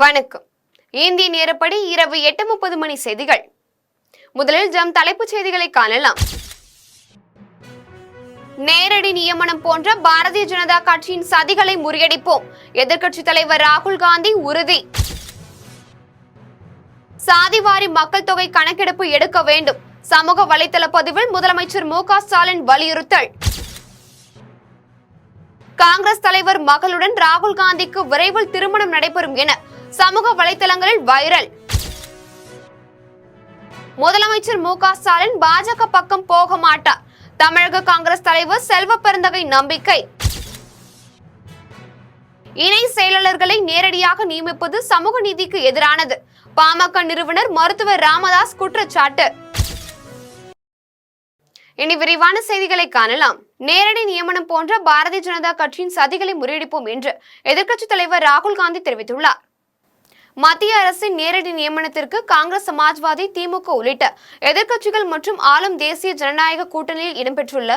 வணக்கம். இந்திய நேரப்படி இரவு 8:30 மணி செய்திகள். முதலில் தலைப்புச் செய்திகளை காணலாம். நேரடி நியமனம் போன்ற பாரதிய ஜனதா கட்சியின் சதிகளை முறியடிப்போம், எதிர்க்கட்சித் தலைவர் ராகுல் காந்தி உறுதி. சாதிவாரி மக்கள் தொகை கணக்கெடுப்பு எடுக்க வேண்டும், சமூக வலைதள பதிவில் முதலமைச்சர் மு.க. ஸ்டாலின் வலியுறுத்தல். காங்கிரஸ் தலைவர் மகளுடன் ராகுல் காந்திக்கு விரைவில் திருமணம் நடைபெறும் என சமூக வலைதளங்களில் வைரல். முதலமைச்சர் மு.க. ஸ்டாலின் பாஜக பக்கம் போக மாட்டார், தமிழக காங்கிரஸ் தலைவர் செல்வ பெருந்தகை நம்பிக்கை. இணை செயலாளர்களை நேரடியாக நியமிப்பது சமூக நீதிக்கு எதிரானது, பாமக நிறுவனர் மருத்துவர் ராமதாஸ் குற்றச்சாட்டு. இனி விரிவான செய்திகளை காணலாம். நேரடி நியமனம் போன்ற பாரதிய ஜனதா கட்சியின் சதிகளை முறியடிப்போம் என்று எதிர்க்கட்சித் தலைவர் ராகுல் காந்தி தெரிவித்துள்ளார். மத்திய அரசின் நேரடி நியமனத்திற்கு காங்கிரஸ், சமாஜ்வாதி, திமுக உள்ளிட்ட எதிர்க்கட்சிகள் மற்றும் ஆளும் தேசிய ஜனநாயக கூட்டணியில் இடம்பெற்றுள்ள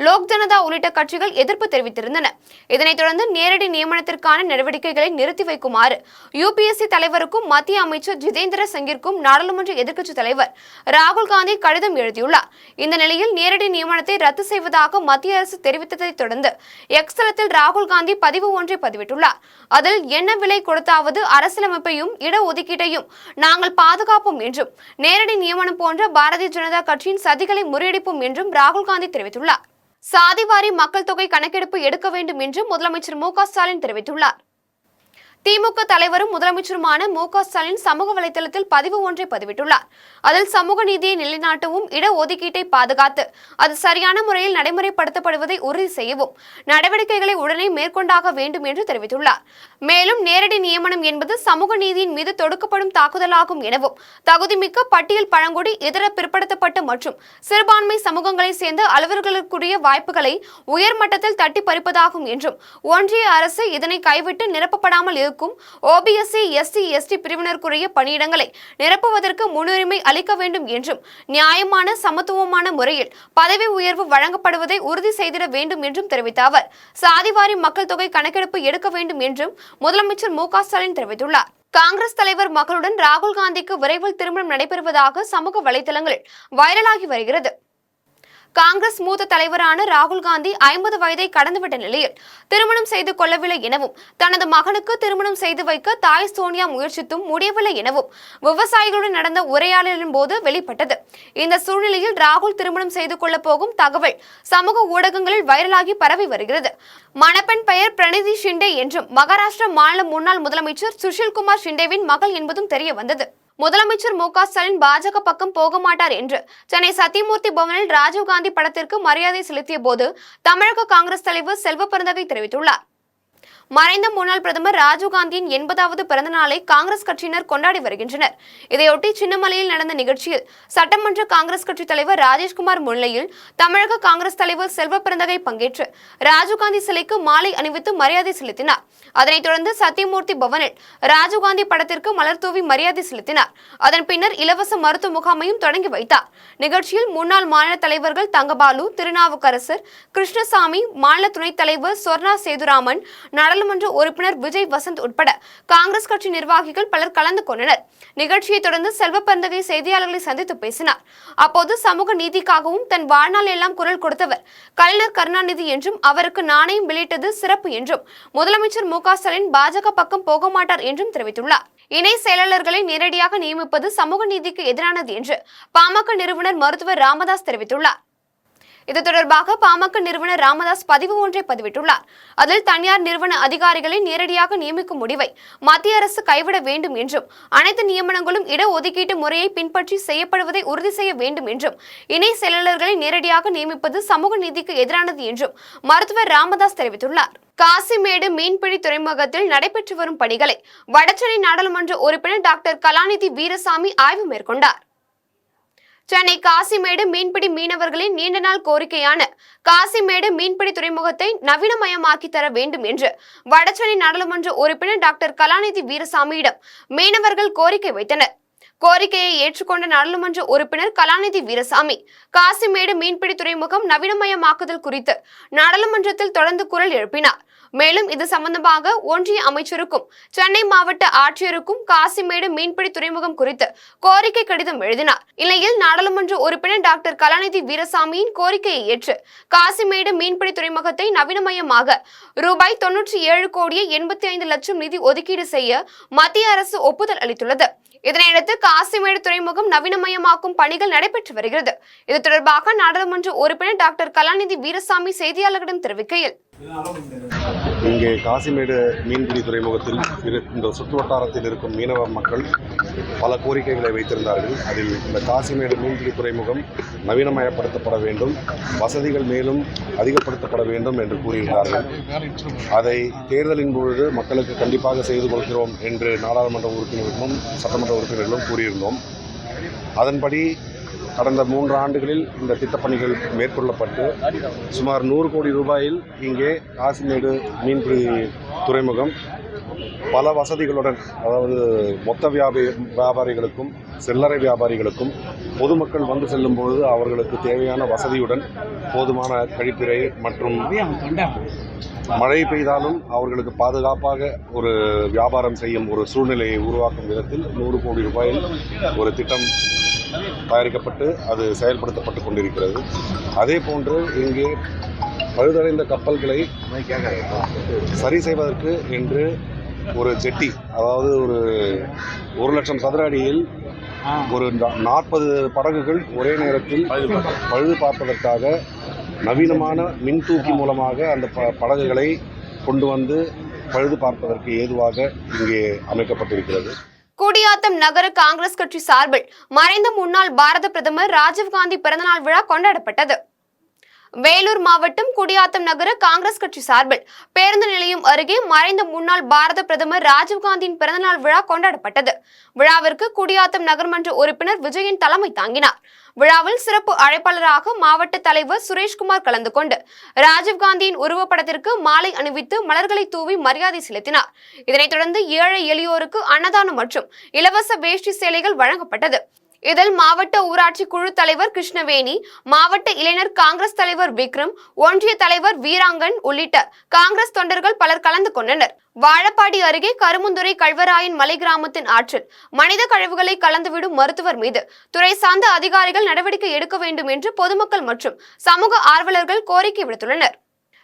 லோக் ஜனதா உள்ளிட்ட கட்சிகள் எதிர்ப்பு தெரிவித்திருந்தன. இதனைத் தொடர்ந்து நேரடி நியமனத்திற்கான நடவடிக்கைகளை நிறுத்தி வைக்குமாறு யுபிஎஸ்சி தலைவருக்கும் மத்திய அமைச்சர் ஜிதேந்திர சிங்கிற்கும் நாடாளுமன்ற எதிர்க்கட்சித் தலைவர் ராகுல் காந்தி கடிதம் எழுதியுள்ளார். இந்த நிலையில் நேரடி நியமனத்தை ரத்து செய்வதாக மத்திய அரசு தெரிவித்ததை தொடர்ந்து எக்ஸ் தளத்தில் ராகுல் காந்தி பதிவு ஒன்றை பதிவிட்டுள்ளார். அதில் என்ன விலை கொடுத்தாவது அரசியலமைப்பையும் இடஒதுக்கீட்டையும் நாங்கள் பாதுகாப்போம் என்றும், நேரடி நியமனம் போன்ற பாரதிய ஜனதா கட்சியின் சதிகளை முறியடிப்போம் என்றும் ராகுல் காந்தி தெரிவித்துள்ளார். சாதிவாரி மக்கள் தொகை கணக்கெடுப்பு எடுக்க வேண்டும் என்றும் முதலமைச்சர் மு.க. ஸ்டாலின் தெரிவித்துள்ளார். திமுக தலைவரும் முதலமைச்சருமான மு.க. ஸ்டாலின் சமூக வலைதளத்தில் பதிவு ஒன்றை பதிவிட்டுள்ளார். அதில் சமூக நீதியை நிலைநாட்டவும், இடஒதுக்கீட்டை பாதுகாத்து அது சரியான முறையில் நடைமுறைப்படுத்தப்படுவதை உறுதி செய்யவும் நடவடிக்கைகளை உடனே மேற்கொண்டாக வேண்டும் என்று தெரிவித்துள்ளார். மேலும் நேரடி நியமனம் என்பது சமூக நீதியின் மீது தொடுக்கப்படும் தாக்குதலாகும் எனவும், தகுதிமிக்க பட்டியல், பழங்குடி, இதர பிற்படுத்தப்பட்ட மற்றும் சிறுபான்மை சமூகங்களை சேர்ந்த அலுவலர்களுக்குரிய வாய்ப்புகளை உயர்மட்டத்தில் தட்டி பறிப்பதாகும் என்றும், ஒன்றிய அரசு இதனை கைவிட்டு நிரப்பப்படாமல் ஓபிஎஸ்சி, எஸ்சி, எஸ்டி பிரிவினருக்குரிய பணியிடங்களை நிரப்புவதற்கு முன்னுரிமை அளிக்க வேண்டும் என்றும், நியாயமான, சமத்துவமான முறையில் பதவி உயர்வு வழங்கப்படுவதை உறுதி செய்திட வேண்டும் என்றும் தெரிவித்த அவர், சாதிவாரி மக்கள் தொகை கணக்கெடுப்பு எடுக்க வேண்டும் என்றும் முதலமைச்சர் மு.க. ஸ்டாலின் தெரிவித்துள்ளார். காங்கிரஸ் தலைவர் மகளுடன் ராகுல் காந்திக்கு விரைவில் திருமணம் நடைபெறுவதாக சமூக வலைதளங்களில் வைரலாகி வருகிறது. காங்கிரஸ் மூத்த தலைவரான ராகுல் காந்தி 50 வயதை கடந்துவிட்ட நிலையில் திருமணம் செய்து கொள்ளவில்லை எனவும், தனது மகனுக்கு திருமணம் செய்து வைக்க தாய் சோனியா முயற்சித்தும் முடியவில்லை எனவும் விவசாயிகளுடன் நடந்த உரையாடலின் போது வெளிப்பட்டது. இந்த சூழ்நிலையில் ராகுல் திருமணம் செய்து கொள்ள போகும் தகவல் சமூக ஊடகங்களில் வைரலாகி பரவி வருகிறது. மணப்பெண் பெயர் பிரணிதி ஷிண்டே என்றும், மகாராஷ்டிரா மாநில முன்னாள் முதலமைச்சர் சுஷில்குமார் ஷிண்டேவின் மகள் என்பதும் தெரிய வந்தது. முதலமைச்சர் மு.க. ஸ்டாலின் பாஜக பக்கம் போக மாட்டார் என்று சென்னை சத்தியமூர்த்தி பவனில் ராஜீவ்காந்தி படத்திற்கு மரியாதை செலுத்திய போது தமிழக காங்கிரஸ் தலைவர் செல்வ பெருந்தகை தெரிவித்துள்ளார். மறைந்த முன்னாள் பிரதமர் ராஜீவ்காந்தியின் 80வது பிறந்த நாளை காங்கிரஸ் கட்சியினர் கொண்டாடி வருகின்றனர். இதையொட்டி சின்னமலையில் நடந்த நிகழ்ச்சியில் சட்டமன்ற காங்கிரஸ் கட்சி தலைவர் ராஜேஷ்குமார் முன்னிலையில் தமிழக காங்கிரஸ் தலைவர் செல்வ பெருந்தகை பங்கேற்று ராஜீவ்காந்தி சிலைக்கு மாலை அணிவித்து மரியாதை செலுத்தினார். அதனைத் தொடர்ந்து சத்தியமூர்த்தி பவனில் ராஜீவ்காந்தி படத்திற்கு மலர் தூவி மரியாதை செலுத்தினார். அதன் பின்னர் இலவச மருத்துவ முகாமையும் தொடங்கி வைத்தார். நிகழ்ச்சியில் முன்னாள் மாநில தலைவர்கள் தங்கபாலு, திருநாவுக்கரசர், கிருஷ்ணசாமி, மாநில துணைத் தலைவர் சொர்ணா சேதுராமன், நாடாளுமன்ற உறுப்பினர் விஜய் வசந்த் உட்பட காங்கிரஸ் கட்சி நிர்வாகிகள் பலர் கலந்து கொண்டனர். நிகழ்ச்சியை தொடர்ந்து செல்வ பெருந்தகை செய்தியாளர்களை சந்தித்து பேசினார். அப்போது சமூக நீதிக்காகவும் தன் வாழ்நாள் எல்லாம் குரல் கொடுத்தவர் கலைஞர் கருணாநிதி என்றும், அவருக்கு நாணயம் வெளியிட்டது சிறப்பு என்றும், முதலமைச்சர் மு.க. ஸ்டாலின் பாஜக பக்கம் போக மாட்டார் என்றும் தெரிவித்துள்ளார். இணை செயலாளர்களை நேரடியாக நியமிப்பது சமூக நீதிக்கு எதிரானது என்று பாமக நிறுவனர் மருத்துவர் ராமதாஸ் தெரிவித்துள்ளார். இது தொடர்பாக பாமக நிறுவனர் ராமதாஸ் பதிவு ஒன்றை பதிவிட்டுள்ளார். அதில் தனியார் நிறுவன அதிகாரிகளை நேரடியாக நியமிக்கும் முடிவை மத்திய அரசு கைவிட வேண்டும் என்றும், அனைத்து நியமனங்களும் இடஒதுக்கீட்டு முறையை பின்பற்றி செய்யப்படுவதை உறுதி செய்ய வேண்டும் என்றும், இணை செயலாளர்களை நேரடியாக நியமிப்பது சமூக நீதிக்கு எதிரானது என்றும் மருத்துவர் ராமதாஸ் தெரிவித்துள்ளார். காசிமேடு மீன்பிடி துறைமுகத்தில் நடைபெற்று வரும் பணிகளை வடசென்னை நாடாளுமன்ற உறுப்பினர் டாக்டர் கலாநிதி வீரசாமி ஆய்வு மேற்கொண்டார். சென்னை காசிமேடு மீன்பிடி மீனவர்களின் நீண்ட நாள் கோரிக்கையான காசிமேடு மீன்பிடி துறைமுகத்தை நவீனமயமாக்கி தர வேண்டும் என்று வடசென்னை நாடாளுமன்ற உறுப்பினர் டாக்டர் கலாநிதி வீரசாமியிடம் மீனவர்கள் கோரிக்கை வைத்தனர். கோரிக்கையை ஏற்றுக்கொண்ட நாடாளுமன்ற உறுப்பினர் கலாநிதி வீரசாமி காசிமேடு மீன்பிடி துறைமுகம் நவீனமயமாக்குதல் குறித்து நாடாளுமன்றத்தில் தொடர்ந்து குரல் எழுப்பினார். மேலும் இது சம்பந்தமாக ஒன்றிய அமைச்சருக்கும் சென்னை மாவட்ட ஆட்சியருக்கும் காசிமேடு மீன்பிடி துறைமுகம் குறித்து கோரிக்கை கடிதம் எழுதினார். இந்நிலையில் நாடாளுமன்ற உறுப்பினர் டாக்டர் கலாநிதி வீரசாமியின் கோரிக்கையை ஏற்று காசிமேடு மீன்பிடி துறைமுகத்தை நவீனமயமாக ரூபாய் 97,85,00,000 நிதி ஒதுக்கீடு செய்ய மத்திய அரசு ஒப்புதல் அளித்துள்ளது. இதனையடுத்து காசிமேடு துறைமுகம் நவீனமயமாக்கும் பணிகள் நடைபெற்று வருகிறது. இது தொடர்பாக நாடாளுமன்ற உறுப்பினர் டாக்டர் கலாநிதி வீரசாமி செய்தியாளர்களிடம் தெரிவிக்கையில், இங்கே காசிமேடு மீன்பிடி துறைமுகத்தில் இந்த சுற்றுவட்டாரத்தில் இருக்கும் மீனவ மக்கள் பல கோரிக்கைகளை வைத்திருந்தார்கள். அதில் இந்த காசிமேடு மீன்பிடி துறைமுகம் நவீனமயப்படுத்தப்பட வேண்டும், வசதிகள் மேலும் அதிகப்படுத்தப்பட வேண்டும் என்று கூறியிருந்தார்கள். அதை தேர்தலின் பொழுது மக்களுக்கு கண்டிப்பாக செய்து கொடுக்கிறோம் என்று நாடாளுமன்ற உறுப்பினர்களும் சட்டமன்ற உறுப்பினர்களும் கூறியிருந்தோம். அதன்படி கடந்த 3 ஆண்டுகளில் இந்த திட்டப்பணிகள் மேற்கொள்ளப்பட்டு சுமார் 100 கோடி ரூபாயில் இங்கே காசிமேடு மீன்பிடி துறைமுகம் பல வசதிகளுடன், அதாவது மொத்த வியாபாரிகளுக்கும் சில்லறை வியாபாரிகளுக்கும் பொதுமக்கள் வந்து செல்லும் பொழுது அவர்களுக்கு தேவையான வசதியுடன் போதுமான கழிப்பிறை மற்றும் மழை பெய்தாலும் அவர்களுக்கு பாதுகாப்பாக ஒரு வியாபாரம் செய்யும் ஒரு சூழ்நிலையை உருவாக்கும் விதத்தில் 100 கோடி ரூபாயில் ஒரு திட்டம் தயாரிக்கப்பட்டு அது செயல்படுத்தப்பட்டு கொண்டிருக்கிறது. அதே போன்று இங்கே பழுதடைந்த கப்பல்களை சரி செய்வதற்கு என்று ஒரு ஜெட்டி, அதாவது ஒரு 1,00,000 சதுர அடியில் ஒரு 40 படகுகள் ஒரே நேரத்தில் பழுது பார்ப்பதற்காக நவீனமான மின்தூக்கி மூலமாக அந்த படகுகளை கொண்டு வந்து பழுது பார்ப்பதற்கு ஏதுவாக இங்கே அமைக்கப்பட்டிருக்கிறது. குடியாத்தம் நகர காங்கிரஸ் கட்சி சார்பில் மறைந்த முன்னாள் பாரத பிரதமர் ராஜீவ்காந்தி பிறந்தநாள் விழா கொண்டாடப்பட்டது. வேலூர் மாவட்டம் குடியாத்தம் நகர காங்கிரஸ் கட்சி சார்பில் பேருந்து நிலையம் அருகே மறைந்த முன்னாள் பாரத பிரதமர் ராஜீவ்காந்தியின் பிறந்தநாள் விழா கொண்டாடப்பட்டது. விழாவிற்கு குடியாத்தம் நகர்மன்ற உறுப்பினர் விஜயன் தலைமை தாங்கினார். விழாவில் சிறப்பு அழைப்பாளராக மாவட்ட தலைவர் சுரேஷ்குமார் கலந்து கொண்டு ராஜீவ்காந்தியின் உருவப்படத்திற்கு மாலை அணிவித்து மலர்களை தூவி மரியாதை செலுத்தினார். இதனைத் தொடர்ந்து ஏழை எளியோருக்கு அன்னதானம் மற்றும் இலவச வேஷ்டி சேலைகள் வழங்கப்பட்டது. இதில் மாவட்ட ஊராட்சி குழு தலைவர் கிருஷ்ணவேணி, மாவட்ட இளைஞர் காங்கிரஸ் தலைவர் விக்ரம், ஒன்றிய தலைவர் வீராங்கன் உள்ளிட்ட காங்கிரஸ் தொண்டர்கள் பலர் கலந்து கொண்டனர். வாழப்பாடி அருகே கருமுந்துறை கல்வராயன் மலை கிராமத்தின் ஆற்றில் மனித கழிவுகளை கலந்துவிடும் மருத்துவர் மீது துறை சார்ந்த அதிகாரிகள் நடவடிக்கை எடுக்க வேண்டும் என்று பொதுமக்கள் மற்றும் சமூக ஆர்வலர்கள் கோரிக்கை விடுத்துள்ளனர்.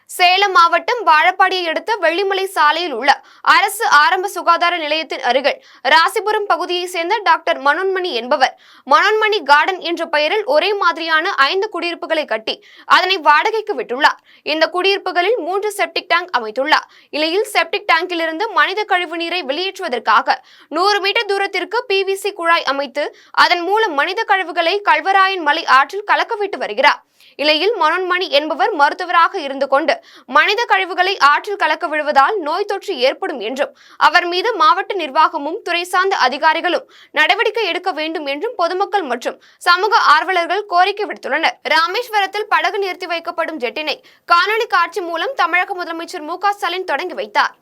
சேலம் மாவட்டம் வாழப்பாடியை அடுத்த வெள்ளிமலை சாலையில் உள்ள அரசு ஆரம்ப சுகாதார நிலையத்தின் அருகில் ராசிபுரம் பகுதியை சேர்ந்த டாக்டர் மனோன்மணி என்பவர் மனோன்மணி கார்டன் என்ற பெயரில் ஒரே மாதிரியான 5 குடியிருப்புகளை கட்டி அதனை வாடகைக்கு விட்டுள்ளார். இந்த குடியிருப்புகளில் 3 செப்டிக் டேங்க் அமைத்துள்ளார். இலையில் செப்டிக் டேங்கிலிருந்து மனித கழிவு நீரை வெளியேற்றுவதற்காக 100 மீட்டர் தூரத்திற்கு PVC குழாய் அமைத்து அதன் மூலம் மனித கழிவுகளை கல்வராயன் மலை ஆற்றில் கலக்கவிட்டு வருகிறார். இலையில் மனோன்மணி என்பவர் மருத்துவராக இருந்து கொண்டு மனித கழிவுகளை ஆற்றில் கலக்க விடுவதால் நோய் தொற்று ஏற்படும் என்றும் அவர் மீது மாவட்ட நிர்வாகமும் துறை சார்ந்த அதிகாரிகளும் நடவடிக்கை எடுக்க வேண்டும் என்றும் பொதுமக்கள் மற்றும் சமூக ஆர்வலர்கள் கோரிக்கை விடுத்துள்ளனர். ராமேஸ்வரத்தில் படகு நிறுத்தி வைக்கப்படும் ஜெட்டினை காணொலி காட்சி மூலம் தமிழக முதலமைச்சர் MK ஸ்டாலின் தொடங்கி வைத்தார்.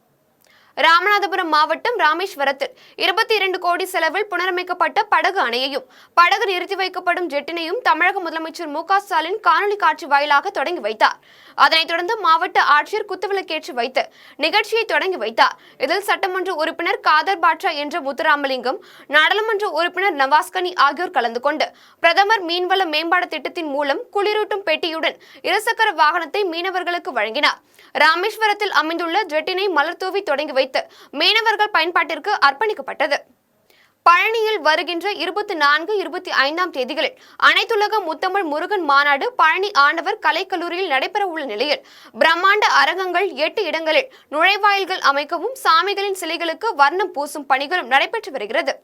ராமநாதபுரம் மாவட்டம் ராமேஸ்வரத்தில் 22 கோடி செலவில் புனரமைக்கப்பட்ட படகு அணையையும் படகு நிறுத்தி வைக்கப்படும் ஜெட்டினையும் தமிழக முதலமைச்சர் MK ஸ்டாலின் காணொலி காட்சி வாயிலாக தொடங்கி வைத்தார். அதனைத் தொடர்ந்து மாவட்ட ஆட்சியர் குத்துவிளக்கேற்றி வைத்து நிகழ்ச்சியை தொடங்கி வைத்தார். இதில் சட்டமன்ற உறுப்பினர் காதர் பாட்ஷா என்ற முத்துராமலிங்கம், நாடாளுமன்ற உறுப்பினர் நவாஸ்கனி ஆகியோர் கலந்து கொண்டு பிரதமர் மீன்வள மேம்பாடு திட்டத்தின் மூலம் குளிரூட்டும் பெட்டியுடன் இருசக்கர வாகனத்தை மீனவர்களுக்கு வழங்கினார். ராமேஸ்வரத்தில் அமைந்துள்ள ஜெட்டினை மலர் தூவி தொடங்கி வைத்து மீனவர்கள் பயன்பாட்டிற்கு அர்ப்பணிக்கப்பட்டது. பழனியில் வருகின்ற 24, 25ஆம் தேதிகளில் அனைத்துலக முத்தமிழ் முருகன் மாநாடு பழனி ஆண்டவர் கலைக்கல்லூரியில் நடைபெற உள்ள நிலையில் பிரம்மாண்ட அரங்கங்கள் 8 இடங்களில் நுழைவாயில்கள் அமைக்கவும் சாமிகளின் சிலைகளுக்கு வர்ணம் பூசும் பணிகளும் நடைபெற்று வருகிறது.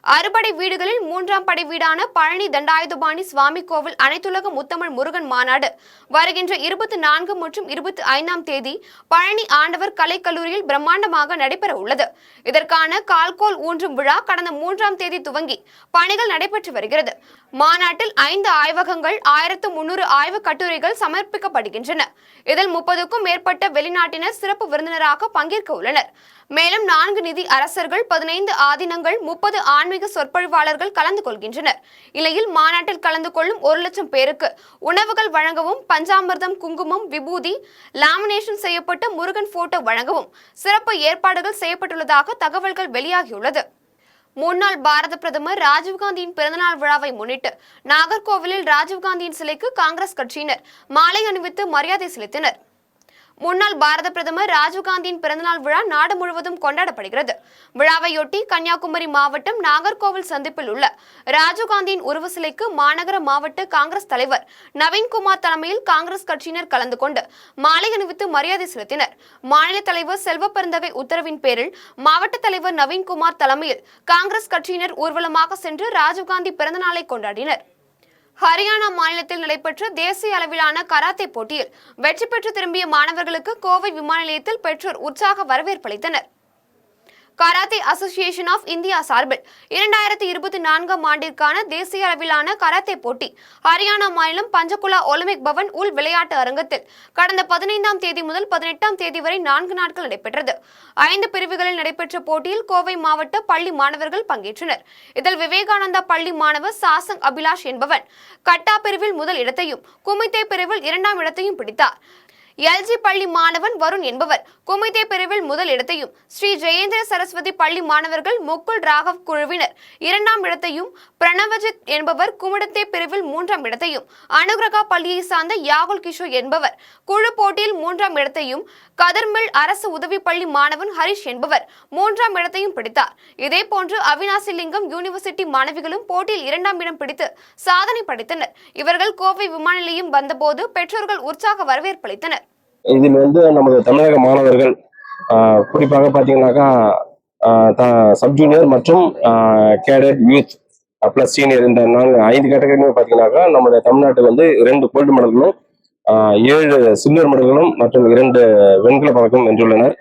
அறுபடை வீடுகளில் 3ஆம் படை வீடான பழனி தண்டாயுதபாணி சுவாமி கோவில் அனைத்துலக முத்தமிழ் முருகன் மாநாடு வருகின்ற 24 மற்றும் 25ஆம் தேதி பழனி ஆண்டவர் கலைக்கல்லூரியில் பிரம்மாண்டமாக நடைபெற உள்ளது. இதற்கான கால்கோல் ஊன்றும் விழா கடந்த 3ஆம் தேதி துவங்கி பணிகள் நடைபெற்று வருகிறது. மாநாட்டில் 5 ஆய்வகங்கள் 1300 ஆய்வு கட்டுரைகள் சமர்ப்பிக்கப்படுகின்றன. இதில் 30க்கும் மேற்பட்ட வெளிநாட்டினர் சிறப்பு விருந்தினராக பங்கேற்க உள்ளனர். மேலும் 4 நிதி அரசர்கள், 15 ஆதீனங்கள், 30 ஆன்மீக சொற்பொழிவாளர்கள் கலந்து கொள்கின்றனர். இலையில் மாநாட்டில் கலந்து கொள்ளும் 1 லட்சம் பேருக்கு உணவுகள் வழங்கவும், பஞ்சாமிர்தம், குங்குமம், விபூதி, லாமினேஷன் செய்யப்பட்ட முருகன் போட்டோ வழங்கவும் சிறப்பு ஏற்பாடுகள் செய்யப்பட்டுள்ளதாக தகவல்கள் வெளியாகியுள்ளது. முன்னாள் பாரத பிரதமர் ராஜீவ்காந்தியின் பிறந்தநாள் விழாவை முன்னிட்டு நாகர்கோவிலில் ராஜீவ்காந்தியின் சிலைக்கு காங்கிரஸ் கட்சியினர் மாலை அணிவித்து மரியாதை செலுத்தினர். முன்னாள் பாரத பிரதமர் ராஜீவ்காந்தியின் பிறந்தநாள் விழா நாடு முழுவதும் கொண்டாடப்படுகிறது. விழாவையொட்டி கன்னியாகுமரி மாவட்டம் நாகர்கோவில் சந்திப்பில் உள்ள ராஜீவ்காந்தியின் உருவ சிலைக்கு மாநகர மாவட்ட காங்கிரஸ் தலைவர் நவீன்குமார் தலைமையில் காங்கிரஸ் கட்சியினர் கலந்து கொண்டு மாலை அணிவித்து மரியாதை செலுத்தினர். மாநில தலைவர் செல்வ பெருந்தகை உத்தரவின் பேரில் மாவட்ட தலைவர் நவீன்குமார் தலைமையில் காங்கிரஸ் கட்சியினர் ஊர்வலமாக சென்று ராஜீவ்காந்தி பிறந்தநாளை கொண்டாடினர். ஹரியானா மாநிலத்தில் நடைபெற்ற தேசிய அளவிலான கராத்தே போட்டியில் வெற்றி பெற்று திரும்பிய மாணவர்களுக்கு கோவை விமான நிலையத்தில் பெற்றோர் உற்சாக வரவேற்பளித்தனர். கராத்தே அசோசியேஷன் ஆஃப் இந்தியா சார்பில் 2024ஆம் ஆண்டிற்கான தேசிய அளவிலான கராத்தே போட்டி ஹரியானா மாநிலம் பஞ்சகுலா ஒலிம்பிக் பவன் உள் விளையாட்டு அரங்கத்தில் கடந்த 15ஆம் தேதி முதல் 18ஆம் தேதி வரை 4 நாட்கள் நடைபெற்றது. 5 பிரிவுகளில் நடைபெற்ற போட்டியில் கோவை மாவட்ட பள்ளி மாணவர்கள் பங்கேற்றனர். இதில் விவேகானந்தா பள்ளி மாணவர் சாசங் அபிலாஷ் என்பவன் கட்டா பிரிவில் முதல் இடத்தையும், குமித்தே பிரிவில் 2ஆம் இடத்தையும் பிடித்தார். எல்ஜி பள்ளி மாணவன் வருண் என்பவர் குமிதே பிரிவில் முதல் இடத்தையும், ஸ்ரீ ஜெயேந்திர சரஸ்வதி பள்ளி மாணவர்கள் முக்குல் ராகவ் குழுவினர் 2ஆம் இடத்தையும், பிரணவஜித் என்பவர் குமிடத்தே பிரிவில் 3ஆம் இடத்தையும், அனுகிரகா பள்ளியை சார்ந்த யாகுல் கிஷோர் என்பவர் குழு போட்டியில் 3ஆம் இடத்தையும், கதர்மில் அரசு உதவி பள்ளி மாணவன் ஹரிஷ் என்பவர் 3ஆம் இடத்தையும் பிடித்தார். இதேபோன்று அவினாசி லிங்கம் யூனிவர்சிட்டி மாணவிகளும் போட்டியில் 2ஆம் இடம் பிடித்து சாதனை படைத்தனர். இவர்கள் கோவை விமான நிலையம் வந்தபோது பெற்றோர்கள் உற்சாக வரவேற்பளித்தனர். இதில் நமது தமிழக மாணவர்கள் குறிப்பாக பார்த்தீங்கன்னாக்கா சப் ஜூனியர் மற்றும் கேடட் யூத் பிளஸ் சீனியர் இந்த 5 கேட்டகரியுமே பார்த்தீங்கன்னாக்கா நம்முடைய தமிழ்நாட்டுக்கு 2 கோல்டு மெடல்களும் 7 சில்வர் மெடல்களும் மற்றும் 2 வெண்கல பதக்கமும் வென்றுள்ளனர்.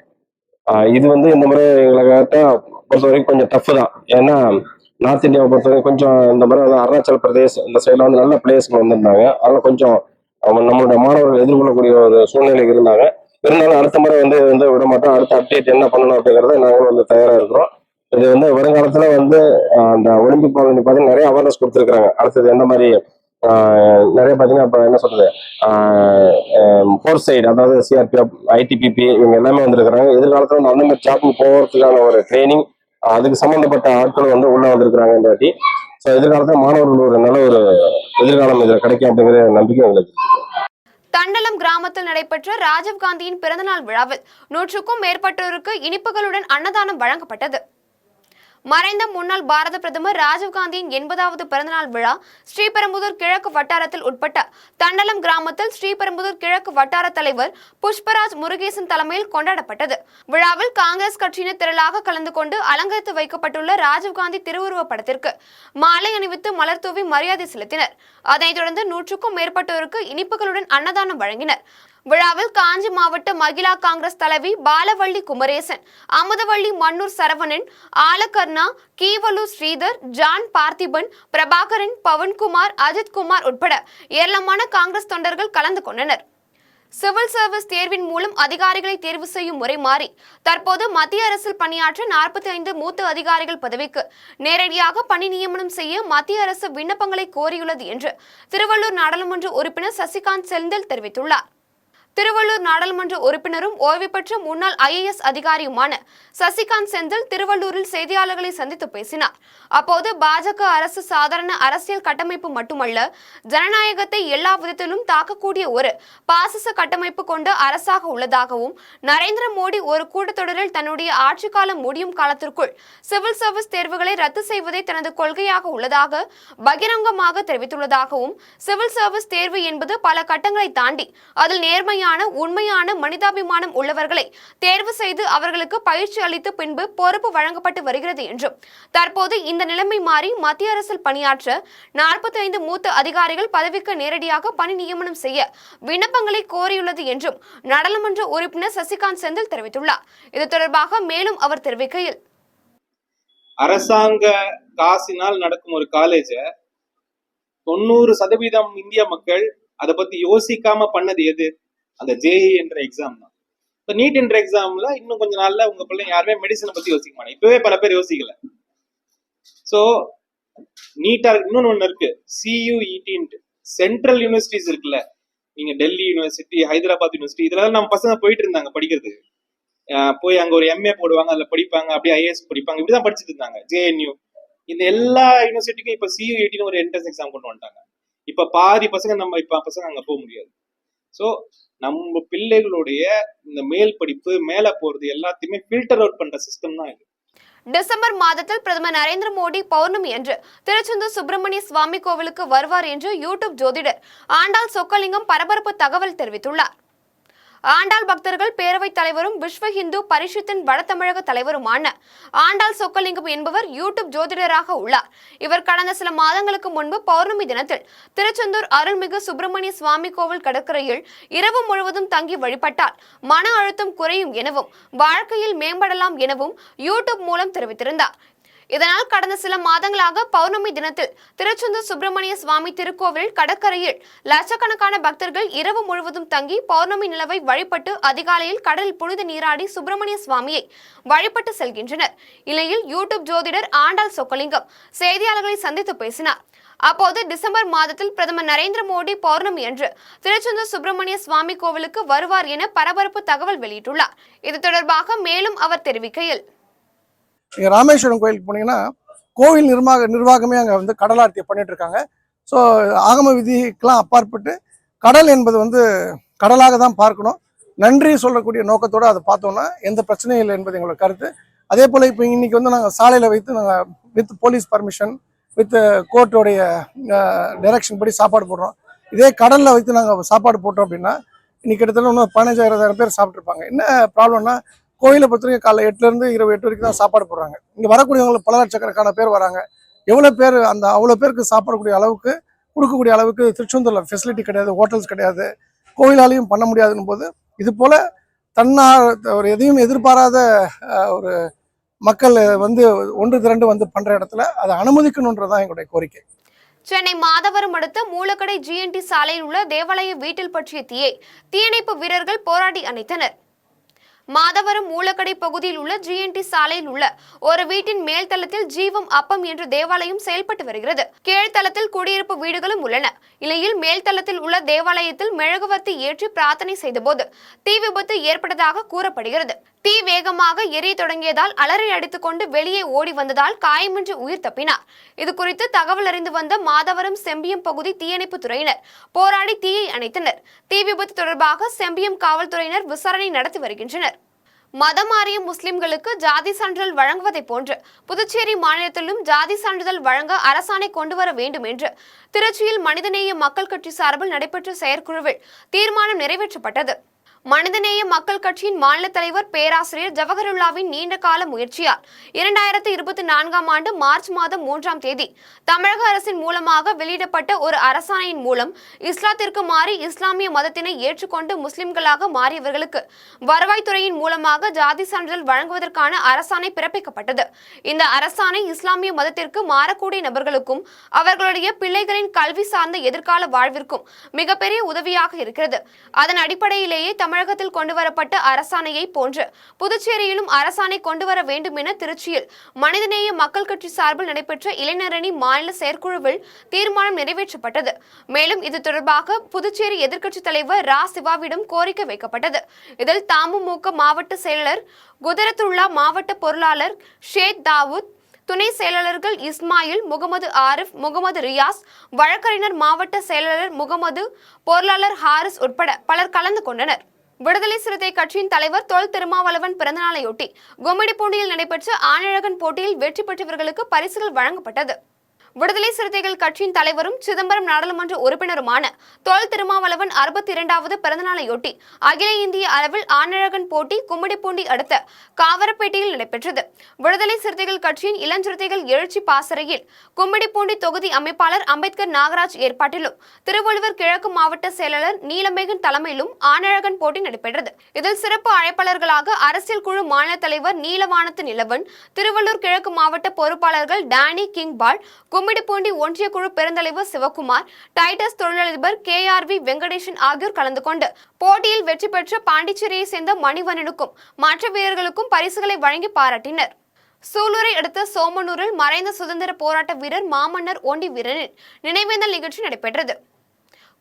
இது இந்த முறை எங்களை பொறுத்த வரைக்கும் கொஞ்சம் டஃப் தான். ஏன்னா நார்த் இந்தியாவை பொறுத்த வரைக்கும் கொஞ்சம் இந்த முறை அருணாச்சல் பிரதேஷ் இந்த சைடில் நல்ல பிளேயர்ஸ்கள் வந்திருந்தாங்க. அதெல்லாம் கொஞ்சம் நம்மளுடைய மாணவர்கள் எதிர்கொள்ளக்கூடிய ஒரு சூழ்நிலை இருந்தாங்க. இருந்தாலும் அடுத்த முறை விட மாட்டோம். அடுத்த அப்டேட் என்ன பண்ணணும் அப்படிங்கிறத நாங்கள் தயாராக இருக்கிறோம். இது வருங்காலத்தில் அந்த ஒலிம்பிக் பால் பார்த்தீங்கன்னா நிறைய அவேர்னஸ் கொடுத்துருக்காங்க. அடுத்தது எந்த மாதிரி நிறைய பார்த்தீங்கன்னா இப்போ என்ன சொல்றது ஃபோர்ஸ் சைடு, அதாவது சிஆர்பிஎஃப், ஐடிபிபி இவங்க எல்லாமே வந்திருக்கிறாங்க. எதிர்காலத்தில் அந்த மாதிரி ஜாப்புக்கு போகிறதுக்கான ஒரு ட்ரைனிங், அதுக்கு சம்மந்தப்பட்ட ஆட்கள் உள்ள வந்திருக்கிறாங்க இந்த வாட்டி. ஸோ எதிர்காலத்தில் மாணவர்கள் ஒரு நல்ல ஒரு எதிர்காலம் இதில் கிடைக்கும் அப்படிங்கிற நம்பிக்கை எங்களுக்கு. தண்டலம் கிராமத்தில் நடைபெற்ற ராஜீவ்காந்தியின் பிறந்தநாள் விழாவில் 100க்கும் மேற்பட்டோருக்கு இனிப்புகளுடன் அன்னதானம் வழங்கப்பட்டது. மறைந்த முன்னாள் பாரத பிரதமர் ராஜீவ்காந்தியின் 80வது பிறந்தநாள் விழா ஸ்ரீபெரும்புதூர் கிழக்கு வட்டாரத்தில் உட்பட்ட தண்டலம் கிராமத்தில் ஸ்ரீபெரும்புதூர் கிழக்கு வட்டார தலைவர் புஷ்பராஜ் முருகேசன் தலைமையில் கொண்டாடப்பட்டது. விழாவில் காங்கிரஸ் கட்சியினர் திரளாக கலந்து கொண்டு அலங்கரித்து வைக்கப்பட்டுள்ள ராஜீவ்காந்தி திருவுருவ படத்திற்கு மாலை அணிவித்து மலர் தூவி மரியாதை செலுத்தினர். அதைத் தொடர்ந்து 100க்கும் மேற்பட்டோருக்கு இனிப்புகளுடன் அன்னதானம் வழங்கினர். விழாவில் காஞ்சி மாவட்ட மகிழா காங்கிரஸ் தலைவி பாலவள்ளி குமரேசன், அமுதவள்ளி மன்னூர் சரவணன், ஆலக்கர்ணா, கீவலூர் ஸ்ரீதர், ஜான் பார்த்திபன், பிரபாகரன், பவன்குமார், அஜித்குமார் உட்பட ஏராளமான காங்கிரஸ் தொண்டர்கள் கலந்து கொண்டனர். சிவில் சர்வீஸ் தேர்வின் மூலம் அதிகாரிகளை தேர்வு செய்யும் முறை மாறி தற்போது மத்திய அரசில் பணியாற்ற 45 மூத்த அதிகாரிகள் பதவிக்கு நேரடியாக பணி நியமனம் செய்ய மத்திய அரசு விண்ணப்பங்களை கோரியுள்ளது என்று திருவள்ளூர் நாடாளுமன்ற உறுப்பினர் சசிகாந்த் செந்தில் தெரிவித்துள்ளார். திருவள்ளூர் நாடாளுமன்ற உறுப்பினரும் ஓய்வு பெற்ற முன்னாள் IAS அதிகாரியுமான சசிகாந்த் செந்தில் திருவள்ளூரில் செய்தியாளர்களை சந்தித்து பேசினார். அப்போது பாஜக அரசு சாதாரண அரசியல் கட்டமைப்பு மட்டுமல்ல, ஜனநாயகத்தை எல்லா விதத்திலும் தாக்கக்கூடிய ஒரு பாசிச கட்டமைப்பு கொண்ட அரசாக உள்ளதாகவும், நரேந்திர மோடி ஒரு கூட்டத்தொடரில் தன்னுடைய ஆட்சி காலம் முடியும் காலத்திற்குள் சிவில் சர்வீஸ் தேர்வுகளை ரத்து செய்வதே தனது கொள்கையாக உள்ளதாக பகிரங்கமாக தெரிவித்துள்ளதாகவும், சிவில் சர்வீஸ் தேர்வு என்பது பல கட்டங்களை தாண்டி அதில் நேர்மையான உண்மையான மனிதாபிமானம் உள்ளவர்களை தேர்வு செய்து அவர்களுக்கு பயிற்சி அளித்து பின்பு பொறுப்பு வழங்கப்பட்டு வருகிறது என்றும், தற்போது இந்த நிலைமை மாறி மத்திய அரசில் பணியாற்ற 45 மூத்த அதிகாரிகள் பதவிக்கு நேரடியாக பணி நியமனம் செய்ய விண்ணப்பங்களை கோரியுள்ளது என்றும் நாடாளுமன்ற உறுப்பினர் சசிகாந்த் செந்தில் தெரிவித்துள்ளார். இது தொடர்பாக மேலும் அவர் தெரிவிக்கையில், அரசாங்க காசினால் நடக்கும் ஒரு காலேஜ 90% இந்திய மக்கள் அதை பத்தி யோசிக்காம பண்ணது எது? அந்த ஜேஇ என்ற எக்ஸாம் தான். இப்போ நீட் என்ற எக்ஸாம்ல இன்னும் கொஞ்ச நாள்ல உங்க பிள்ளைங்க யாருமே மெடிசனை பத்தி யோசிக்க மாட்டாங்க. இப்பவே பல பேர் யோசிக்கல. ஸோ நீட்டா இன்னொன்னு ஒண்ணு இருக்கு, CUET சென்ட்ரல் யூனிவர்சிட்டிஸ் இருக்குல்ல, நீங்க டெல்லி யூனிவர்சிட்டி, ஹைதராபாத் யூனிவர்சிட்டி, இதெல்லாம் நம்ம பசங்க போயிட்டு இருந்தாங்க படிக்கிறதுக்கு. போய் அங்க ஒரு MA போடுவாங்க, அதுல படிப்பாங்க, அப்படியே IAS படிப்பாங்க, இப்படிதான் படிச்சுட்டு இருந்தாங்க. JNU இந்த எல்லா யூனிவர்சிட்டிக்கும் இப்ப CUET ஒரு என்ட்ரன்ஸ் எக்ஸாம் கொண்டு வந்துட்டாங்க. இப்ப பாதி பசங்க பசங்க அங்க போக முடியாது. ஸோ நம்ம பிள்ளைகளுடைய இந்த மேல் படிப்பு மேல போறது எல்லாத்தையுமே ஃபில்டர் அவுட் பண்ற சிஸ்டம் தான் இது. டிசம்பர் மாதத்தில் பிரதமர் நரேந்திர மோடி பௌர்ணமி அன்று திருச்செந்தூர் சுப்பிரமணிய சுவாமி கோவிலுக்கு வருவார் என்று யூடியூப் ஜோதிடர் ஆண்டாள் சொக்கலிங்கம் பரபரப்பு தகவல் தெரிவித்துள்ளார். ஆண்டாள் பக்தர்கள் பேரவைத் தலைவரும் விஸ்வ இந்து பரிஷத்தின் வடதமிழக தலைவருமான ஆண்டாள் சொக்கலிங்கம் என்பவர் யூடியூப் ஜோதிடராக உள்ளார். இவர் கடந்த சில மாதங்களுக்கு முன்பு பௌர்ணமி தினத்தில் திருச்செந்தூர் அருள்மிகு சுப்பிரமணிய சுவாமி கோவில் கடற்கரையில் இரவு முழுவதும் தங்கி வழிபட்டால் மன அழுத்தம் குறையும் எனவும் வாழ்க்கையில் மேம்படலாம் எனவும் யூடியூப் மூலம் தெரிவித்திருந்தார். இதனால் கடந்த சில மாதங்களாக பௌர்ணமி தினத்தில் திருச்செந்தூர் சுப்பிரமணிய சுவாமி திருக்கோவில் கடற்கரையில் லட்சக்கணக்கான பக்தர்கள் இரவு முழுவதும் தங்கி பௌர்ணமி நிலவை வழிபட்டு அதிகாலையில் கடலில் புனித நீராடி சுப்பிரமணிய சுவாமியை வழிபட்டு செல்கின்றனர். இந்நிலையில் யூடியூப் ஜோதிடர் ஆண்டாள் சொக்கலிங்கம் செய்தியாளர்களை சந்தித்து பேசினார். அப்போது டிசம்பர் மாதத்தில் பிரதமர் நரேந்திர மோடி பௌர்ணமி அன்று திருச்செந்தூர் சுப்பிரமணிய சுவாமி கோவிலுக்கு வருவார் என பரபரப்பு தகவல் வெளியிட்டுள்ளார். இது தொடர்பாக மேலும் அவர் தெரிவிக்கையில், நீங்கள் ராமேஸ்வரம் கோயிலுக்கு போனீங்கன்னா கோவில் நிர்வாகமே அங்கே வந்து கடலார்த்தியை பண்ணிட்டு இருக்காங்க. ஸோ ஆகம விதிக்கெல்லாம் அப்பாற்பட்டு கடல் என்பது கடலாக தான் பார்க்கணும். நன்றி சொல்லக்கூடிய நோக்கத்தோடு அதை பார்த்தோம்னா எந்த பிரச்சனையும் இல்லை என்பது எங்களோட கருத்து. அதே போல் இப்போ இன்னைக்கு நாங்கள் சாலையில் வைத்து நாங்கள் வித் போலீஸ் பர்மிஷன் வித் கோர்ட்டோடைய டைரக்ஷன் படி சாப்பாடு போடுறோம். இதே கடலில் வைத்து நாங்கள் சாப்பாடு போட்டோம் அப்படின்னா இன்னைக்கு கிட்டத்தட்ட இன்னும் 15,000 பேர் சாப்பிட்ருப்பாங்க. என்ன ப்ராப்ளம்னா கோயிலை பொறுத்தவரைக்கும் காலைல 8 இரவு 8 வரைக்கும் தான் சாப்பாடு போடுறாங்க. இங்கே வரக்கூடியவங்களுக்கு பல லட்சக்கணக்கான பேர் வராங்க. எவ்வளோ பேர் அவ்வளோ பேருக்கு சாப்பிடக்கூடிய அளவுக்கு கொடுக்கக்கூடிய அளவுக்கு திருச்செந்தூரில் ஃபெசிலிட்டி கிடையாது, ஹோட்டல்ஸ் கிடையாது, கோயிலாலையும் பண்ண முடியாதுன்னு போது இது போல் ஒரு எதையும் எதிர்பாராத ஒரு மக்கள் ஒன்று திரண்டு பண்ணுற இடத்துல அதை அனுமதிக்கணுன்றதான் எங்களுடைய கோரிக்கை. சென்னை மாதவரம் அடுத்த மூலக்கடை GNT சாலையில் உள்ள தேவாலய வீட்டில் பற்றிய தீயை தீயணைப்பு வீரர்கள் போராடி அணைத்தனர். மாதவரம் மூலக்கடை பகுதியில் உள்ள GNT சாலையில் உள்ள ஒரு வீட்டின் மேல்தளத்தில் ஜீவம் அப்பம் என்ற தேவாலயம் செயல்பட்டு வருகிறது. கீழ்த்தளத்தில் குடியிருப்பு வீடுகளும் உள்ளன. இலையில் மேல்தளத்தில் உள்ள தேவாலயத்தில் மெழுகுவர்த்தி ஏற்றி பிரார்த்தனை செய்தபோது தீ விபத்து ஏற்பட்டதாக கூறப்படுகிறது. தீ வேகமாக எரிய தொடங்கியதால் அலறி அடித்துக் கொண்டு வெளியே ஓடி வந்ததால் காயமின்றி உயிர் தப்பினார். இது குறித்து தகவல் அறிந்து வந்த மாதவரம் செம்பியம் பகுதி தீயணைப்பு துறையினர் போராடி தீயை அணைத்தனர். தீ விபத்து தொடர்பாக செம்பியம் காவல்துறையினர் விசாரணை நடத்தி வருகின்றனர். மதம் மாறிய முஸ்லிம்களுக்கு ஜாதி சான்றிதழ் வழங்குவதை போன்று புதுச்சேரி மாநிலத்திலும் ஜாதி சான்றிதழ் வழங்க அரசாணை கொண்டு வர வேண்டும் என்று திருச்சியில் மனிதநேய மக்கள் கட்சி சார்பில் நடைபெற்ற செயற்குழுவில் தீர்மானம் நிறைவேற்றப்பட்டது. மனிதநேய மக்கள் கட்சியின் மாநில தலைவர் பேராசிரியர் ஜவஹருல்லாவின் நீண்ட கால முயற்சியால் 2024ஆம் ஆண்டு மார்ச் மாதம் 3ஆம் தேதி தமிழக அரசின் மூலமாக வெளியிடப்பட்ட ஒரு அரசாணையின் மூலம் இஸ்லாத்திற்கு மாறி இஸ்லாமிய மதத்தினை ஏற்றுக்கொண்டு முஸ்லிம்களாக மாறியவர்களுக்கு வருவாய்த்துறையின் மூலமாக ஜாதி சான்றிதழ் வழங்குவதற்கான அரசாணை பிறப்பிக்கப்பட்டது. இந்த அரசாணை இஸ்லாமிய மதத்திற்கு மாறக்கூடிய நபர்களுக்கும் அவர்களுடைய பிள்ளைகளின் கல்வி சார்ந்த எதிர்கால வாழ்விற்கும் மிகப்பெரிய உதவியாக இருக்கிறது. அதன் அடிப்படையிலேயே தமிழகத்தில் கொண்டுவரப்பட்ட அரசாணையை போன்று புதுச்சேரியிலும் அரசாணை கொண்டு வர வேண்டும் என திருச்சியில் மனிதநேய மக்கள் கட்சி சார்பில் நடைபெற்ற இளைஞரணி மாநில செயற்குழுவில் தீர்மானம் நிறைவேற்றப்பட்டது. மேலும் இது தொடர்பாக புதுச்சேரி எதிர்க்கட்சித் தலைவர் ரா சிவாவிடம் கோரிக்கை வைக்கப்பட்டது. இதில் தமுமுக மாவட்ட செயலர் குதரத்துல்லா, மாவட்ட பொருளாளர் ஷேக் தாவூத், துணை செயலாளர்கள் இஸ்மாயில், முகமது ஆரிஃப், முகமது ரியாஸ், வழக்கறிஞர் மாவட்ட செயலாளர் முகமது, பொருளாளர் ஹாரிஸ் உட்பட பலர் கலந்து கொண்டனர். விடுதலை சிறுத்தை கட்சியின் தலைவர் தொல் திருமாவளவன் பிறந்தநாளையொட்டி கும்மிடிப்பூண்டியில் நடைபெற்ற ஆனழகன் போட்டியில் வெற்றி பெற்றவர்களுக்கு பரிசுகள் வழங்கப்பட்டது. விடுதலை சிறுத்தைகள் கட்சியின் தலைவரும் சிதம்பரம் நாடாளுமன்ற உறுப்பினருமான தொல் திருமாவளவன் 62வது பிறந்தநாளையொட்டி அகில இந்திய அளவில் ஆனழகன் போட்டி கும்மிடிப்பூண்டி அடுத்த காவரப்பேட்டையில் நடைபெற்றது. விடுதலை சிறுத்தைகள் கட்சியின் இளஞ்சிறுத்தைகள் எழுச்சி பாசறையில் கும்மிடிப்பூண்டி தொகுதி அமைப்பாளர் அம்பேத்கர் நாகராஜ் ஏற்பாட்டிலும் திருவள்ளுவர் கிழக்கு மாவட்ட செயலாளர் நீலமேகன் தலைமையிலும் ஆனழகன் போட்டி நடைபெற்றது. இதில் சிறப்பு அழைப்பாளர்களாக அரசியல் குழு மாநில தலைவர் நீலவானத்து நிலவன், திருவள்ளூர் கிழக்கு மாவட்ட பொறுப்பாளர்கள் டானி கிங்பால், கும்மிடிப்பூண்டி ஒன்றிய குழு பெருந்தலைவர் சிவகுமார், டைட்டஸ் தொழிலதிபர் KRV வெங்கடேசன் ஆகியோர் கலந்து கொண்டு போட்டியில் வெற்றி பெற்ற பாண்டிச்சேரியை சேர்ந்த மணிவண்ணனுக்கும் மற்ற வீரர்களுக்கும் பரிசுகளை வழங்கி பாராட்டினர். சூலூரை அடுத்த சோமனூரில் மறைந்த சுதந்திர போராட்ட வீரர் மாமன்னர் ஒண்டி வீரனின் நினைவேந்தல் நிகழ்ச்சி நடைபெற்றது.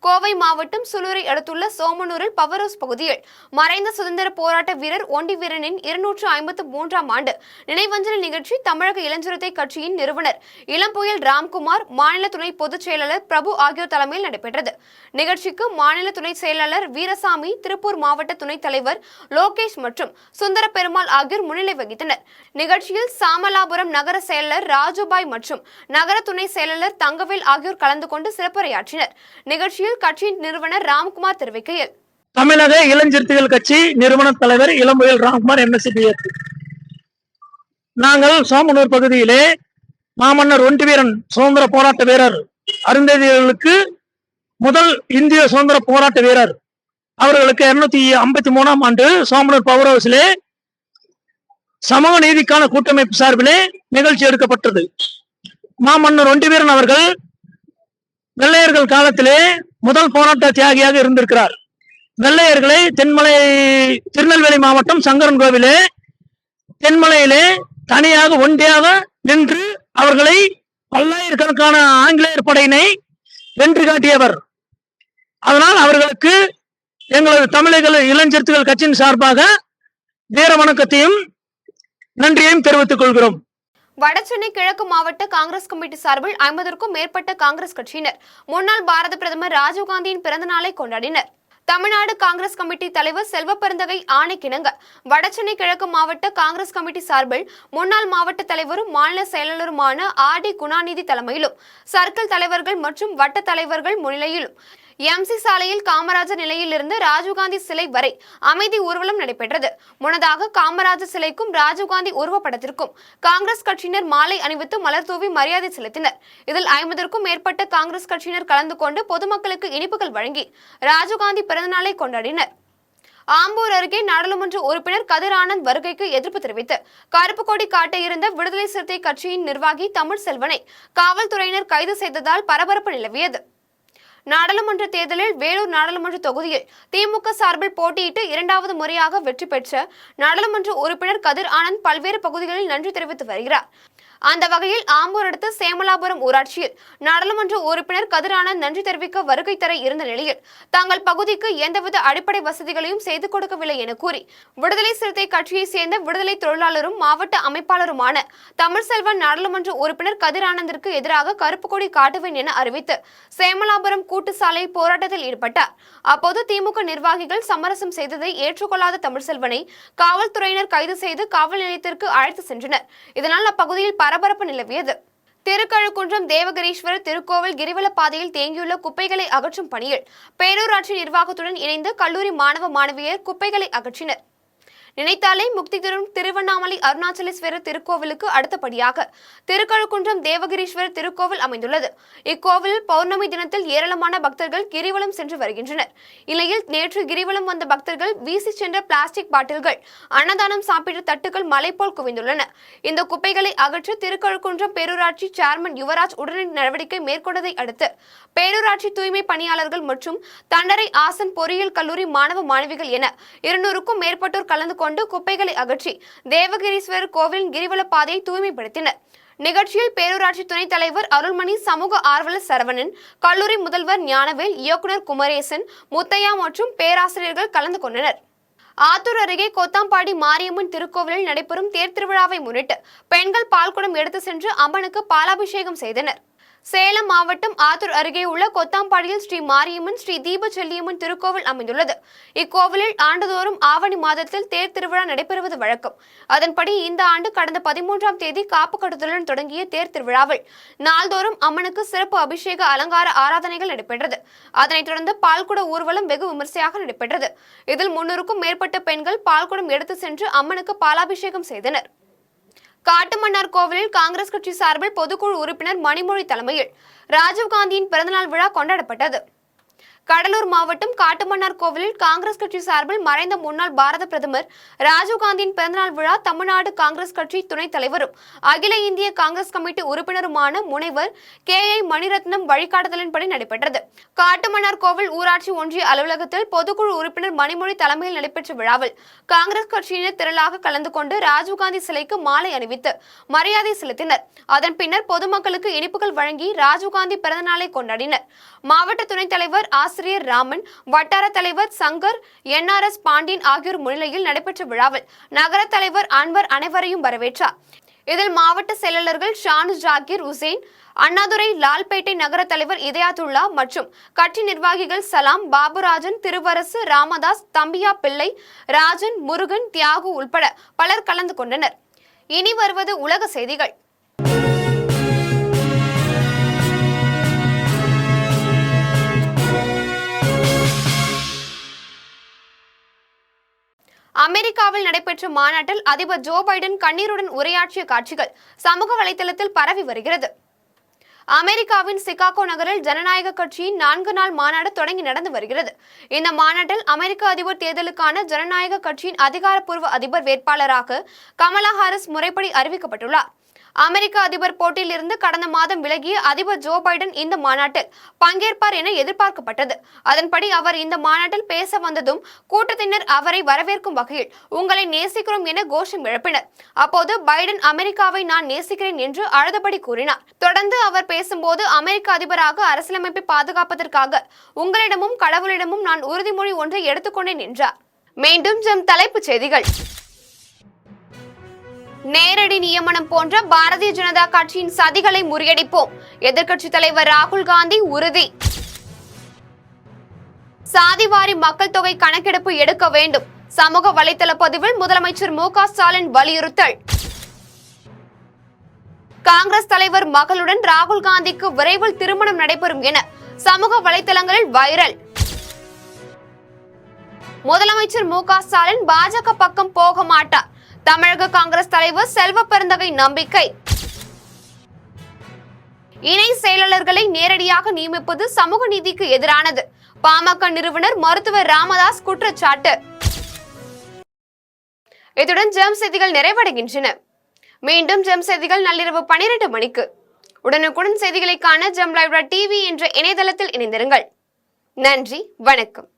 கோவை மாவட்டம் சூலூரை அடுத்துள்ள சோமனூரில் பவர் ஹவுஸ் பகுதியில் மறைந்த சுதந்திர போராட்ட வீரர் ஒண்டி வீரனின் 253ஆம் ஆண்டு நினைவஞ்சலி நிகழ்ச்சி தமிழக இளஞ்சிறுத்தை கட்சியின் நிறுவனர் இளம்புயல் ராம்குமார், மாநில துணை பொதுச் செயலாளர் பிரபு ஆகியோர் தலைமையில் நடைபெற்றது. நிகழ்ச்சிக்கு மாநில துணை செயலாளர் வீரசாமி, திருப்பூர் மாவட்ட துணைத் தலைவர் லோகேஷ் மற்றும் சுந்தர பெருமாள் ஆகியோர் முன்னிலை வகித்தனர். நிகழ்ச்சியில் சாமலாபுரம் நகர செயலாளர் ராஜுபாய் மற்றும் நகர துணை செயலாளர் தங்கவேல் ஆகியோர் கலந்து கொண்டு சிறப்புரையாற்றினர். நிகழ்ச்சியில் கட்சியின் நிறுவனர் ராம்குமார் தெரிவிக்கையில், தமிழக இளஞ்சிறுத்தைகள் கட்சி நிறுவன தலைவர் இளம்புயல் ராம்குமார் MSCDF. நாங்கள் சோமனூர் பகுதியிலே மாமன்னர் ஒண்டி வீரன் சுதந்திர போராட்ட வீரர் அருந்ததியர்களுக்கு முதல் இந்திய சுதந்திர போராட்ட வீரர் அவர்களுக்கு 253ஆம் ஆண்டு சோமனூர் பவர் ஹவுஸிலே சமூக நீதிக்கான கூட்டமைப்பு சார்பிலே நிகழ்ச்சி எடுக்கப்பட்டது. மாமன்னர் ஒண்டி வீரன் அவர்கள் வெள்ளையர்கள் காலத்திலே முதல் போராட்ட தியாகியாக இருந்திருக்கிறார். வெள்ளையர்களை திருநெல்வேலி மாவட்டம் சங்கரன் கோவிலே தென்மலையிலே தனியாக ஒண்டியாக நின்று அவர்களை பல்லாயிரக்கணக்கான ஆங்கிலேயர் படையினை வென்று காட்டியவர். அதனால் அவர்களுக்கு எங்களது தமிழக இளஞ்சிறுத்தைகள் கட்சியின் சார்பாக வீர வணக்கத்தையும் நன்றியையும் தெரிவித்துக் கொள்கிறோம். வடசென்னை கிழக்கு மாவட்ட காங்கிரஸ் கமிட்டி சார்பில் 50க்கும் மேற்பட்ட காங்கிரஸ் கட்சியினர் முன்னாள் பாரத பிரதமர் ராஜீவ்காந்தியின் பிறந்த நாளை கொண்டாடினர். தமிழ்நாடு காங்கிரஸ் கமிட்டி தலைவர் செல்வ பெருந்தகை ஆணைக்கிணங்க வடசென்னை கிழக்கு மாவட்ட காங்கிரஸ் கமிட்டி சார்பில் முன்னாள் மாவட்ட தலைவரும் மாநில செயலாளருமான RD குணாநிதி தலைமையிலும் சர்க்கிள் தலைவர்கள் மற்றும் வட்ட தலைவர்கள் முன்னிலையிலும் MC சாலையில் காமராஜர் நிலையிலிருந்து ராஜீவ்காந்தி சிலை வரை அமைதி ஊர்வலம் நடைபெற்றது. முன்னதாக காமராஜர் சிலைக்கும் ராஜீவ்காந்தி உருவப்படத்திற்கும் காங்கிரஸ் கட்சியினர் மாலை அணிவித்து மலர் தூவி மரியாதை செலுத்தினர். இதில் 50க்கும் மேற்பட்ட காங்கிரஸ் கட்சியினர் கலந்து கொண்டு பொதுமக்களுக்கு இனிப்புகள் வழங்கி ராஜீவ்காந்தி பிறந்தநாளை கொண்டாடினர். ஆம்பூர் அருகே நாடாளுமன்ற உறுப்பினர் கதிர் ஆனந்த் வருகைக்கு எதிர்ப்பு தெரிவித்து கருப்பு கொடி காட்ட இருந்த விடுதலை சிறுத்தை கட்சியின் நிர்வாகி தமிழ்செல்வனை காவல்துறையினர் கைது செய்ததால் பரபரப்பு நிலவியது. நாடாளுமன்ற தேர்தலில் வேலூர் நாடாளுமன்ற தொகுதியில் திமுக சார்பில் போட்டியிட்டு 2வது முறையாக வெற்றி பெற்ற நாடாளுமன்ற உறுப்பினர் கதிர் ஆனந்த் பல்வேறு பகுதிகளில் நன்றி தெரிவித்து வருகிறார். அந்த வகையில் ஆம்பூர் அடுத்த சேமலாபுரம் ஊராட்சியில் நாடாளுமன்ற உறுப்பினர் கதிர் ஆனந்த் நன்றி தெரிவிக்க வருகை தர இருந்த நிலையில் தங்கள் பகுதிக்கு எந்தவித அடிப்படை வசதிகளையும் செய்து கொடுக்கவில்லை என கூறி விடுதலை சிறுத்தை கட்சியை சேர்ந்த விடுதலை தொழிலாளரும் மாவட்ட அமைப்பாளருமான தமிழ்செல்வன் நாடாளுமன்ற உறுப்பினர் கதிர் ஆனந்திற்கு எதிராக கருப்பு கொடி காட்டுவேன் என அறிவித்து சேமலாபுரம் கூட்டு சாலை போராட்டத்தில் ஈடுபட்டார். அப்போது திமுக நிர்வாகிகள் சமரசம் செய்ததை ஏற்றுக்கொள்ளாத தமிழ்செல்வனை காவல்துறையினர் கைது செய்து காவல் நிலையத்திற்கு அழைத்து சென்றனர். இதனால் அப்பகுதியில் பரபரப்பு நிலவியது. திருக்கழுக்குன்றம் தேவகிரீஸ்வரர் திருக்கோவில் கிரிவல பாதையில் தேங்கியுள்ள குப்பைகளை அகற்றும் பணியில் பேரூராட்சி நிர்வாகத்துடன் இணைந்து கல்லூரி மாணவ மாணவியர் குப்பைகளை அகற்றினர். நினைத்தாலே முக்தி தரும் திருவண்ணாமலை அருணாச்சலேஸ்வரர் திருக்கோவிலுக்கு அடுத்தபடியாக திருக்கழுக்குன்றம் தேவகிரீஸ்வரர் திருக்கோவில் அமைந்துள்ளது. இக்கோவிலில் பௌர்ணமி தினத்தில் ஏராளமான பக்தர்கள் கிரிவலம் சென்று வருகின்றனர். இந்நிலையில் நேற்று கிரிவலம் வந்த பக்தர்கள் வீசி சென்ற பிளாஸ்டிக் பாட்டில்கள், அன்னதானம் சாப்பிட்ட தட்டுகள் மலை போல் குவிந்துள்ளன. இந்த குப்பைகளை அகற்ற திருக்கழுக்குன்றம் பேரூராட்சி சேர்மன் யுவராஜ் உடனடி நடவடிக்கை மேற்கொண்டதை அடுத்து பேரூராட்சி தூய்மை பணியாளர்கள் மற்றும் தண்டரை ஆசன் பொறியியல் கல்லூரி மாணவ மாணவிகள் என 200க்கும் மேற்பட்டோர் கலந்து கொண்டு குப்பைகளை அகற்றி தேவகிரீஸ்வரர் கோவிலின் கிரிவல பாதையை தூய்மைப்படுத்தினர். நிகழ்ச்சியில் பேரூராட்சி துணைத் தலைவர் அருள்மணி, சமூக ஆர்வலர் சரவணன், கல்லூரி முதல்வர் ஞானவேல், இயக்குநர் குமரேசன், முத்தையா மற்றும் பேராசிரியர்கள் கலந்து கொண்டனர். ஆத்தூர் அருகே கொத்தாம்பாடி மாரியம்மன் திருக்கோவிலில் நடைபெறும் தேர் திருவிழாவை முன்னிட்டு பெண்கள் பால்குடம் எடுத்து சென்று அம்மனுக்கு பாலாபிஷேகம் செய்தனர். சேலம் மாவட்டம் ஆத்தூர் அருகே உள்ள கொத்தாம்பாடியில் ஸ்ரீ மாரியம்மன், ஸ்ரீ தீபச்செல்லியம்மன் திருக்கோவில் அமைந்துள்ளது. இக்கோவிலில் ஆண்டுதோறும் ஆவணி மாதத்தில் தேர் திருவிழா நடைபெறுவது வழக்கம். அதன்படி இந்த ஆண்டு கடந்த 13ஆம் தேதி காப்பு கட்டுதலுடன் தொடங்கிய தேர் திருவிழாவில் நாள்தோறும் அம்மனுக்கு சிறப்பு அபிஷேக அலங்கார ஆராதனைகள் நடைபெற்றது. அதனைத் தொடர்ந்து பால்குட ஊர்வலம் வெகு விமர்சையாக நடைபெற்றது. இதில் 300க்கும் மேற்பட்ட பெண்கள் பால்குடம் எடுத்து சென்று அம்மனுக்கு பாலாபிஷேகம் செய்தனர். காட்டுமன்னார் கோவிலில் காங்கிரஸ் கட்சி சார்பில் பொதுக்குழு உறுப்பினர் மணிமொழி தலைமையில் ராஜீவ்காந்தியின் பிறந்தநாள் விழா கொண்டாடப்பட்டது. கடலூர் மாவட்டம் காட்டுமன்னார் கோவிலில் காங்கிரஸ் கட்சி சார்பில் மறைந்த முன்னாள் பாரத பிரதமர் ராஜீவ்காந்தியின் பிறந்தநாள் விழா தமிழ்நாடு காங்கிரஸ் கட்சி துணைத் தலைவரும் அகில இந்திய காங்கிரஸ் கமிட்டி உறுப்பினருமான முனைவர் KI மணிரத்னம் வழிகாட்டுதலின்படி நடைபெற்றது. காட்டுமன்னார் கோவில் ஊராட்சி ஒன்றிய அலுவலகத்தில் பொதுக்குழு உறுப்பினர் மணிமொழி தலைமையில் நடைபெற்ற விழாவில் காங்கிரஸ் கட்சியினர் திரளாக கலந்து கொண்டு ராஜீவ்காந்தி சிலைக்கு மாலை அணிவித்து மரியாதை செலுத்தினர். அதன் பின்னர் பொதுமக்களுக்கு இனிப்புகள் வழங்கி ராஜீவ்காந்தி பிறந்தநாளை கொண்டாடினர். மாவட்ட துணைத் தலைவர் ஆசிரியர் ராமன், வட்டார தலைவர் சங்கர், NRS பாண்டியன் ஆகியோர் முன்னிலையில் நடைபெற்ற விழாவில் நகர தலைவர் அன்வர் அனைவரையும் வரவேற்றார். இதில் மாவட்ட செயலாளர்கள் ஷானு ஜாகிர் உசேன், அண்ணாதுரை, லால்பேட்டை நகர தலைவர் இதயாத்துல்லா மற்றும் கட்சி நிர்வாகிகள் சலாம், பாபுராஜன், திருவரசு, ராமதாஸ், தம்பியா பிள்ளை, ராஜன், முருகன், தியாகு உள்பட பலர் கலந்து கொண்டனர். இனி வருவது உலக செய்திகள். அமெரிக்காவில் நடைபெற்ற மாநாட்டில் அதிபர் ஜோ பைடன் கண்ணீருடன் உரையாற்றிய காட்சிகள் சமூக வலைதளத்தில் பரவி வருகிறது. அமெரிக்காவின் சிகாகோ நகரில் ஜனநாயக கட்சியின் 4 நாள் மாநாடு தொடங்கி நடந்து வருகிறது. இந்த மாநாட்டில் அமெரிக்க அதிபர் தேர்தலுக்கான ஜனநாயக கட்சியின் அதிகாரப்பூர்வ அதிபர் வேட்பாளராக கமலா ஹாரிஸ் முறைப்படி அறிவிக்கப்பட்டுள்ளார். அமெரிக்க அதிபர் போட்டியில் இருந்து கடந்த மாதம் விலகிய அதிபர் ஜோ பைடன் இந்த மாநாட்டில் பங்கேற்பார் என எதிர்பார்க்கப்பட்டது. அதன்படி அவர் இந்த மாநாட்டில் பேச வந்ததும் கூட்டத்தினர் அவரை வரவேற்கும் வகையில் உங்களை நேசிக்கிறோம் என கோஷம் எழுப்பினர். அப்போது பைடன் அமெரிக்காவை நான் நேசிக்கிறேன் என்று அழுதபடி கூறினார். தொடர்ந்து அவர் பேசும்போது அமெரிக்க அதிபராக அரசியலமைப்பை பாதுகாப்பதற்காக உங்களிடமும் கடவுளிடமும் நான் உறுதிமொழி ஒன்றை எடுத்துக்கொண்டேன் என்றார். மீண்டும் ஜம் தலைப்புச் செய்திகள். நேரடி நியமனம் போன்ற பாரதிய ஜனதா கட்சியின் சதிகளை முறியடிப்போம், எதிர்க்கட்சித் தலைவர் ராகுல் காந்தி உறுதி. சாதிவாரி மக்கள் தொகை கணக்கெடுப்பு எடுக்க வேண்டும், சமூக வலைதள பதிவில் முதலமைச்சர் MK ஸ்டாலின் வலியுறுத்தல். காங்கிரஸ் தலைவர் மகளுடன் ராகுல் காந்திக்கு விரைவில் திருமணம் நடைபெறும் என சமூக வலைதளங்களில் வைரல். முதலமைச்சர் MK ஸ்டாலின் பாஜக பக்கம் போக மாட்டார், தமிழக காங்கிரஸ் தலைவர் செல்வ பெருந்தகை நம்பிக்கை. இணை செயலாளர்களை நேரடியாக நியமிப்பது சமூக நீதிக்கு எதிரானது, பாமக நிறுவனர் மருத்துவர் ராமதாஸ் குற்றச்சாட்டு. இத்துடன் ஜெம் செய்திகள் நிறைவடைகின்றன. மீண்டும் ஜெம் செய்திகள் நள்ளிரவு 12 மணிக்கு. உடனுக்குடன் செய்திகளை காண ஜெம் லைவ் TV என்ற இணையதளத்தில் இணைந்திருங்கள். நன்றி, வணக்கம்.